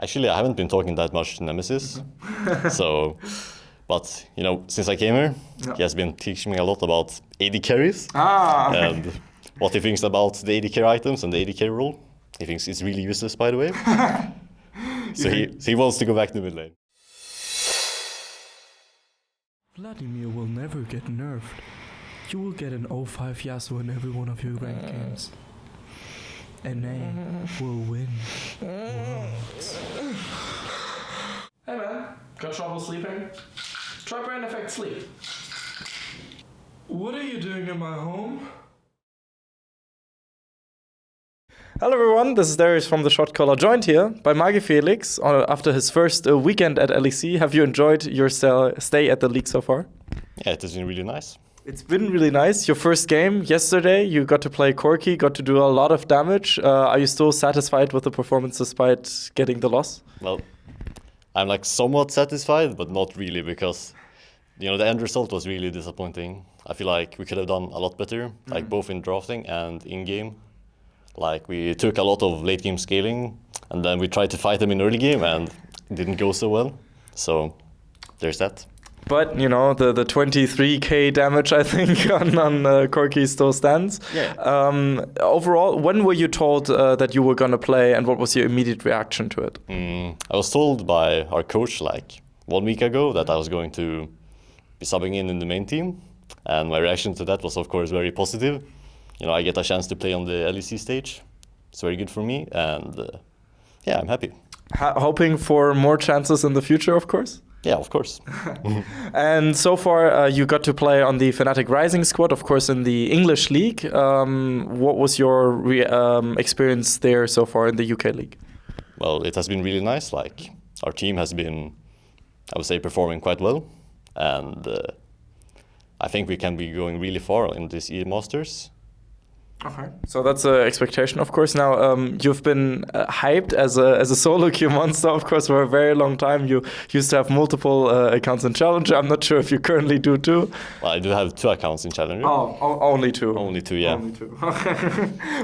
Actually, I haven't been talking that much to Nemesis. But, since I came here, he has been teaching me a lot about AD carries. And what he thinks about the AD carry items and the AD carry role. He thinks it's really useless, by the way. So he wants to go back to mid lane. Vladimir will never get nerfed. You will get an 05 Yasuo in every one of your ranked games. NA will win worlds. Hey man, got trouble sleeping? Try Brain Effect Sleep. What are you doing in my home? Hello everyone, this is Darius from the Shotcaller, joined here by Magifelix after his first weekend at LEC. Have you enjoyed your stay at the league so far? Yeah, it has been really nice. It's been really nice. Your first game yesterday, you got to play Corki, got to do a lot of damage. Are you still satisfied with the performance despite getting the loss? Well, I'm somewhat satisfied, but not really, because the end result was really disappointing. I feel like we could have done a lot better, both in drafting and in game. We took a lot of late game scaling, and then we tried to fight them in early game, and it didn't go so well. So there's that. But, the 23k damage, I think, on Corki still stands. Yeah. Overall, when were you told that you were going to play, and what was your immediate reaction to it? I was told by our coach 1 week ago that I was going to be subbing in the main team. And my reaction to that was, of course, very positive. I get a chance to play on the LEC stage. It's very good for me, and I'm happy. Hoping for more chances in the future, of course? Yeah, of course. And so far, you got to play on the Fnatic Rising squad, of course, in the English league. What was your experience there so far in the UK league? Well, it has been really nice. Our team has been, I would say, performing quite well. And I think we can be going really far in this EA Masters. Okay. So that's an expectation, of course. Now, you've been hyped as a solo queue monster, of course, for a very long time. You used to have multiple accounts in Challenger. I'm not sure if you currently do too. Well, I do have 2 accounts in Challenger. Oh, only 2? Only 2, yeah. Only 2.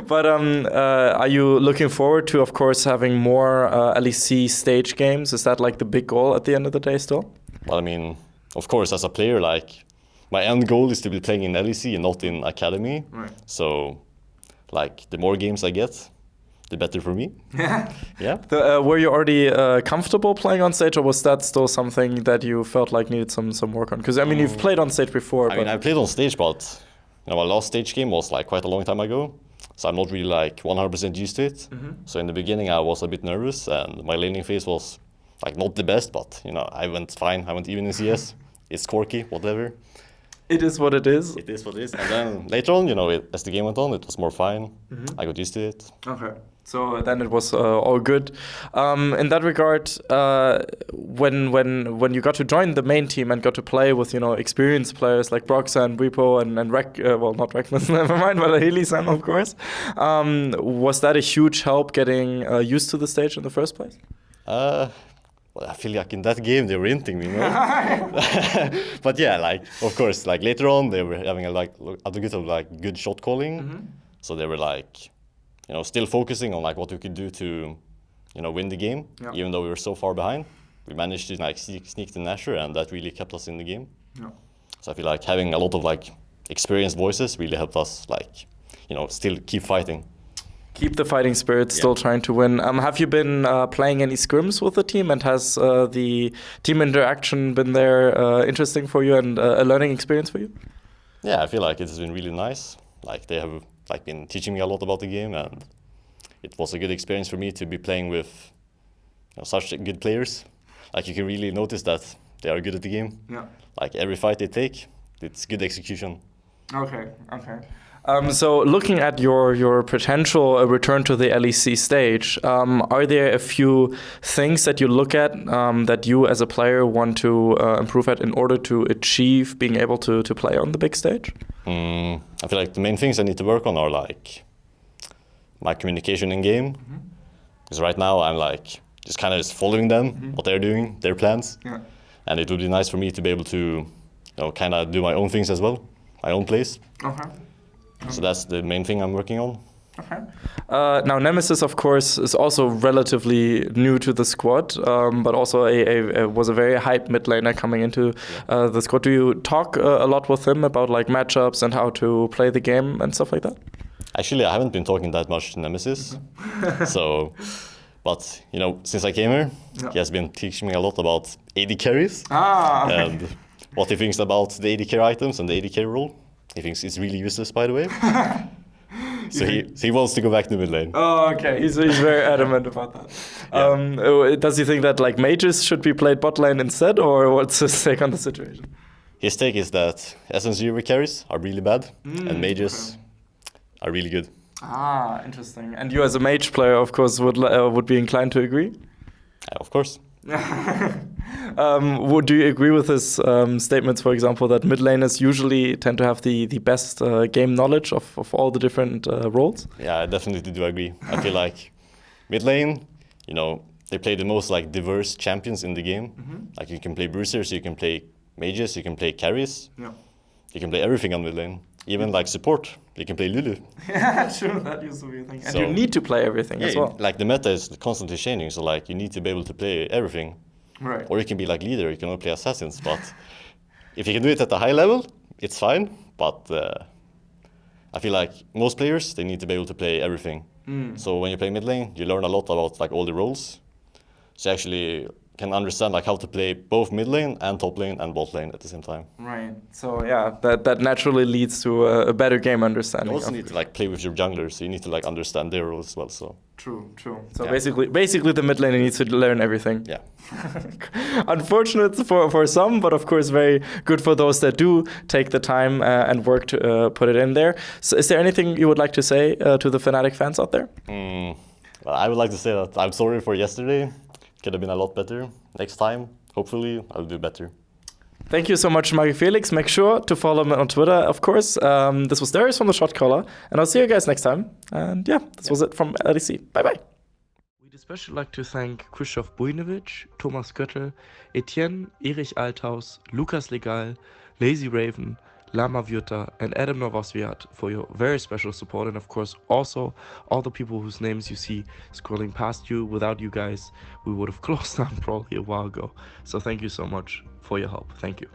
But are you looking forward to, of course, having more LEC stage games? Is that the big goal at the end of the day still? Well, I mean, of course, as a player, my end goal is to be playing in LEC and not in Academy. Right. So, the more games I get, the better for me. Yeah. Were you already comfortable playing on stage, or was that still something that you felt needed some work on? Because, you've played on stage before. I played on stage, but my last stage game was quite a long time ago. So I'm not really 100% used to it. Mm-hmm. So in the beginning, I was a bit nervous, and my laning phase was not the best, but I went fine. I went even in CS. It's Corki, whatever. It is what it is. It is what it is. And then later on, as the game went on, it was more fine. Mm-hmm. I got used to it. Okay. So then it was all good. In that regard, when you got to join the main team and got to play with experienced players like Broxa and Repo and not Rekkles, never mind, but Healy-san, of course, was that a huge help getting used to the stage in the first place? I feel in that game they were inting me, But yeah, of course, later on they were having a bit of good shot calling. Mm-hmm. So they were still focusing on what we could do to, win the game. Yeah. Even though we were so far behind, we managed to sneak the Nashor, and that really kept us in the game. Yeah. So I feel having a lot of experienced voices really helped us still keep fighting. Keep the fighting spirit, still trying to win. Have you been playing any scrims with the team, and has the team interaction been there interesting for you and a learning experience for you? Yeah, I feel it has been really nice. They have been teaching me a lot about the game, and it was a good experience for me to be playing with such good players. You can really notice that they are good at the game. Yeah. Every fight they take, it's good execution. Okay. So looking at your potential return to the LEC stage, are there a few things that you look at that you as a player want to improve at in order to achieve being able to play on the big stage? I feel the main things I need to work on are my communication in game. Because right now I'm just following them, what they're doing, their plans. Yeah. And it would be nice for me to be able to do my own things as well, my own plays. Okay. So that's the main thing I'm working on. Okay. Now Nemesis, of course, is also relatively new to the squad, but also was a very hyped mid laner coming into the squad. Do you talk a lot with him about like matchups and how to play the game and stuff like that? Actually, I haven't been talking that much to Nemesis. So, but you know, since I came here, he has been teaching me a lot about AD carries and what he thinks about the AD carry items and the AD carry role. He thinks it's really useless, by the way. So he wants to go back to mid lane. Oh, okay. He's very adamant about that. Does he think that like mages should be played bot lane instead, or what's his take on the situation? His take is that SN0 carries are really bad and mages are really good. Ah, interesting. And you as a mage player, of course, would be inclined to agree? Of course. Do you agree with his statements, for example, that mid laners usually tend to have the best game knowledge of all the different roles? Yeah, I definitely do agree. I feel like mid lane, you know, they play the most like diverse champions in the game. Like you can play bruisers, you can play mages, you can play carries. Yeah. You can play everything on mid lane. Even like support, you can play Lulu. Yeah, true. That used to be a thing. And you need to play everything as well. Like the meta is constantly changing, so like you need to be able to play everything. Right. Or you can be like leader, you can only play assassins. But if you can do it at a high level, it's fine. But I feel like most players, they need to be able to play everything. So when you play mid lane, you learn a lot about like all the roles. So you actually can understand like how to play both mid lane and top lane and bot lane at the same time. Right. So yeah, that naturally leads to a better game understanding. You also need to like play with your junglers, so you need to like understand their roles as well. So true. So basically the mid laner needs to learn everything. Yeah. Unfortunate for some, but of course very good for those that do take the time and work to put it in there. So is there anything you would like to say to the Fnatic fans out there? Well, I would like to say that I'm sorry for yesterday. Could have been a lot better. Next time, hopefully, I'll do better. Thank you so much, Magifelix. Make sure to follow me on Twitter, of course. This was Darius from the Shotcaller, and I'll see you guys next time. And yeah, this was it from LEC. Bye-bye. We'd especially like to thank Krzysztof Bujnovic, Thomas Göttel, Etienne, Erich Althaus, Lukas Legal, Lazy Raven, Lama Vyuta, and Adam Novosviat for your very special support, and of course also all the people whose names you see scrolling past you. Without you guys, we would have closed down probably a while ago. So thank you so much for your help. Thank you.